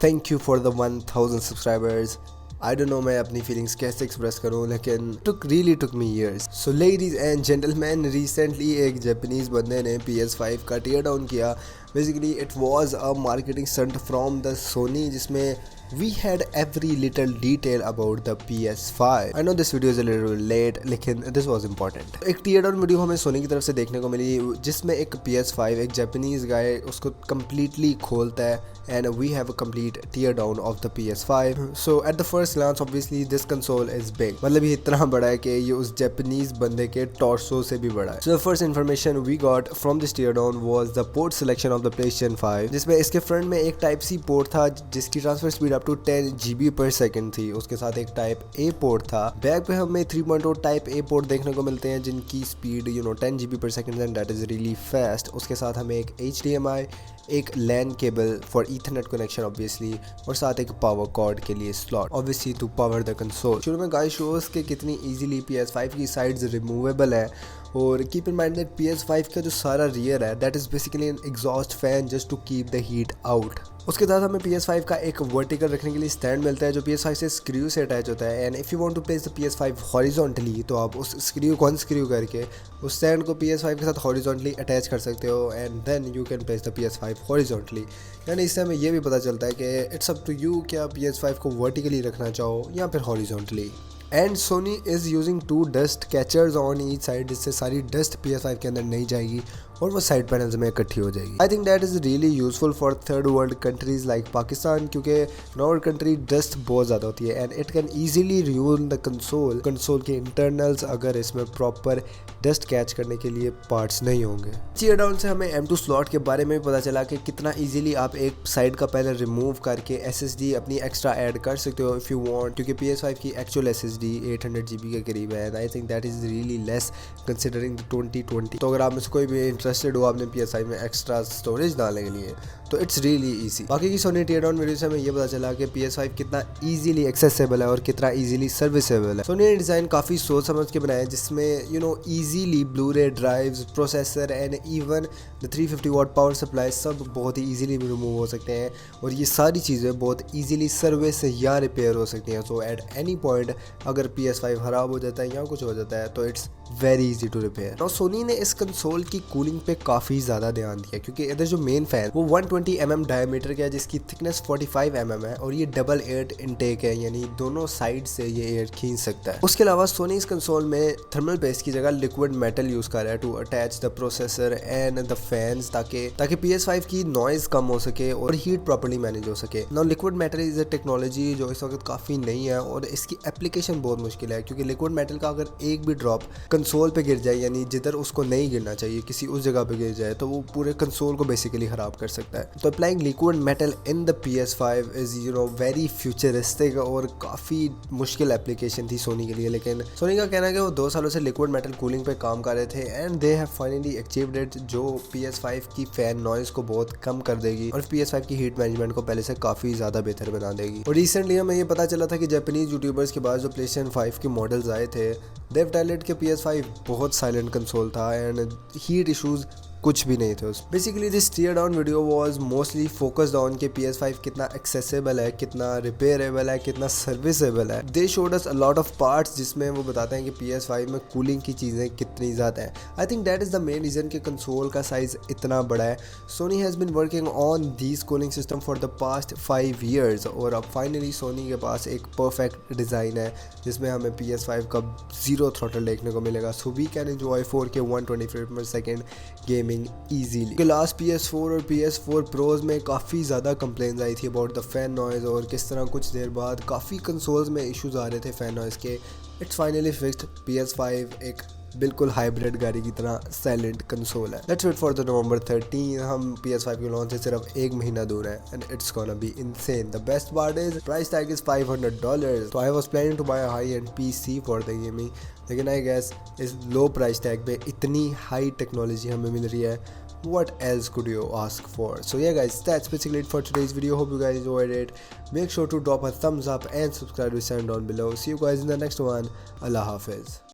Thank you for the 1000 subscribers. I don't know मैं अपनी feelings कैसे एक्सप्रेस करूं, लेकिन really took me years. So ladies and gentleman, recently एक Japanese बंदे ने PS5 का टीयर डाउन किया। Basically it was a marketing stunt from the Sony, जिसमें we had every little detail about the PS5. I know this video is a little late, लेकिन this was important. एक tier down video हमें सोनी की तरफ से देखने को मिली, जिसमें एक PS5 एक जापानीज गाय उसको completely खोलता है and we have a complete tear down of the PS5. So at the first glance obviously this console is big. मतलब ये इतना बड़ा है कि ये उस जापानीज बंदे के टॉर्सो से भी बड़ा है. So the first information we got from this tear down was the port selection of the PlayStation 5, जिसमें इसके फ्रंट में एक टाइप सी पोर्ट था जिसकी transfer speed up to 10 GB per second थी। उसके साथ एक टाइप ए पोर्ट था। बैक पे हमें 3.0 टाइप ए पोर्ट देखने को मिलते हैं जिनकी speed 10 GB per second and that is really fast. उसके साथ हमें एक HDMI, एक LAN cable for Ethernet connection obviously, और साथ एक पावर कॉर्ड के लिए slot obviously to power the console. शुरू में गाइस शोज के कितनी इजीली PS5 की साइड्स रिमूवेबल है, और keep in mind that PS5 का जो सारा रियर है that is basically an exhaust fan just to keep the heat out. उसके साथ हमें PS5 का एक वर्टिकल रखने के लिए स्टैंड मिलता है जो PS5 से स्क्रू से अटैच होता है। And if you want to place the PS5 horizontally, तो आप उस स्क्रू को अनस्क्रू करके उस स्टैंड को PS5 के साथ हॉरिजॉन्टली अटैच कर सकते हो, and then you can place the PS5 horizontally. यानी इससे हमें ये भी पता चलता है कि इट्स अप टू यू कि आप PS5 को वर्टिकली रखना चाहो या फिर horizontally. And Soni is using 2 dust catchers on each side, जिससे सारी डस्ट PS5 के अंदर नहीं जाएगी और वो साइड पैनल्स में इकट्ठी हो जाएगी। आई think that is really useful for third world countries like Pakistan, क्योंकि इन आवर कंट्री डस्ट बहुत ज़्यादा होती है and it can easily रूइन the console के इंटरनल्स अगर इसमें प्रॉपर डस्ट कैच करने के लिए पार्ट्स नहीं होंगे। टीयर डाउन से हमें M2 स्लॉट के बारे में भी पता चला कि कितना ईजिली आप एक साइड का पैनल रिमूव करके SSD अपनी एक्स्ट्रा ऐड कर सकते हो इफ़ यू वांट, क्योंकि PS5 की एक्चुअल SSD 800 GB के करीब है। आई think that is really less considering 2020। तो अगर आप में से कोई भी इंटरेस्टेड हो आपने PS5 में एक्स्ट्रा स्टोरेज डालने के लिए, तो इट्स रियली ईजी। बाकी की सोनी टीयर डाउन वीडियो से हमें ये पता चला कि PS5 कितना ईजिली एक्सेसिबल है और कितना ईजिली सर्विसेबल है। सोनी ने डिज़ाइन काफ़ी सोच समझ के बनाया, जिसमें easily blu-ray drives, processor and even the 350 watt power supply सब बहुत ही ईजिली रिमूव हो सकते हैं, और ये सारी चीज़ें बहुत ईजिली सर्विस या रिपेयर हो सकती हैं। सो एट एनी पॉइंट अगर PS5 ख़राब हो जाता है या कुछ हो जाता है तो it's very easy to repair. और सोनी ने इस कंसोल की कूलिंग पे काफ़ी ज़्यादा ध्यान दिया, क्योंकि इधर जो मेन फैन वो 120 mm डायमीटर का है जिसकी थिकनेस 45 mm है, और ये डबल एयर इनटेक है, यानी दोनों साइड से ये एयर खींच सकता है। उसके अलावा सोनी इस कंसोल में थर्मल पेस्ट की जगह लिक्विड मेटल यूज़ कर रहा है to attach the processor and the fans, ताकि PS5 की नॉइज कम हो सके और हीट प्रॉपर्ली मैनेज हो सके। Now liquid metal is a technology जो इस वक्त काफ़ी नई है और इसकी एप्लीकेशन बहुत मुश्किल है, क्योंकि लिक्विड मेटल का अगर एक भी ड्रॉप कंसोल पे गिर जाए, यानी जिधर उसको नहीं गिरना चाहिए किसी उस जगह पे गिर जाए, तो वो पूरे कंसोल को बेसिकली ख़राब कर सकता है। तो applying liquid metal in the PS5 is very futuristic और काफ़ी मुश्किल एप्लीकेशन थी सोनी के लिए, लेकिन सोनी का कहना है कि वो 2 सालों से लिक्विड मेटल कूलिंग पे काम कर रहे थे and they have finally achieved it, जो PS5 की फैन नॉइज को बहुत कम कर देगी और PS5 की हीट मैनेजमेंट को पहले से काफ़ी ज़्यादा बेहतर बना देगी। और रिसेंटली हमें ये पता चला था कि जापानीज यूट्यूबर्स के बाद जो PlayStation 5 के मॉडल्स आए थे, देव टैलेंट के PS5 बहुत साइलेंट कंसोल था एंड हीट इशूज़ कुछ भी नहीं थे उस। Basically this tear down video was mostly focused on कि PS5 कितना एक्सेसिबल है, कितना रिपेयरेबल है, कितना सर्विसेबल है। They showed us a lot of parts जिसमें वो बताते हैं कि PS5 में कूलिंग की चीज़ें कितनी ज़्यादा हैं। I think that is the main reason कि कंसोल का साइज़ इतना बड़ा है। Sony has been working on these cooling system for the past 5 years, और अब फाइनली सोनी के पास एक परफेक्ट डिज़ाइन है जिसमें हमें PS5 का 0 थ्रॉटल देखने को मिलेगा। So we can enjoy 4K 120 frame per second gaming easily। Last PS4 और PS4 Pros में काफ़ी ज़्यादा कंप्लेंट्स आई थी अबाउट द फैन नॉइज़, और किस तरह कुछ देर बाद काफ़ी कंसोल्स में इश्यूज आ रहे थे फैन नॉइज़ के। It's finally fixed. PS5 एक बिल्कुल हाइब्रिड गाड़ी की तरह साइलेंट कंसोल है। Let's wait for the November 13। हम PS5 के लॉन्च से सिर्फ 1 महीना दूर है and it's gonna be insane. The best part is price tag is $500। तो I was planning to buy a high end PC for the gaming, लेकिन I guess इस लो प्राइस टैग पे इतनी हाई टेक्नोलॉजी हमें मिल रही है, what else could you ask for? So yeah guys, that's basically it for today's video. Hope you guys enjoyed it. Make sure to drop a thumbs up and subscribe to the channel down below. See you guys in the next one. Allah Hafiz.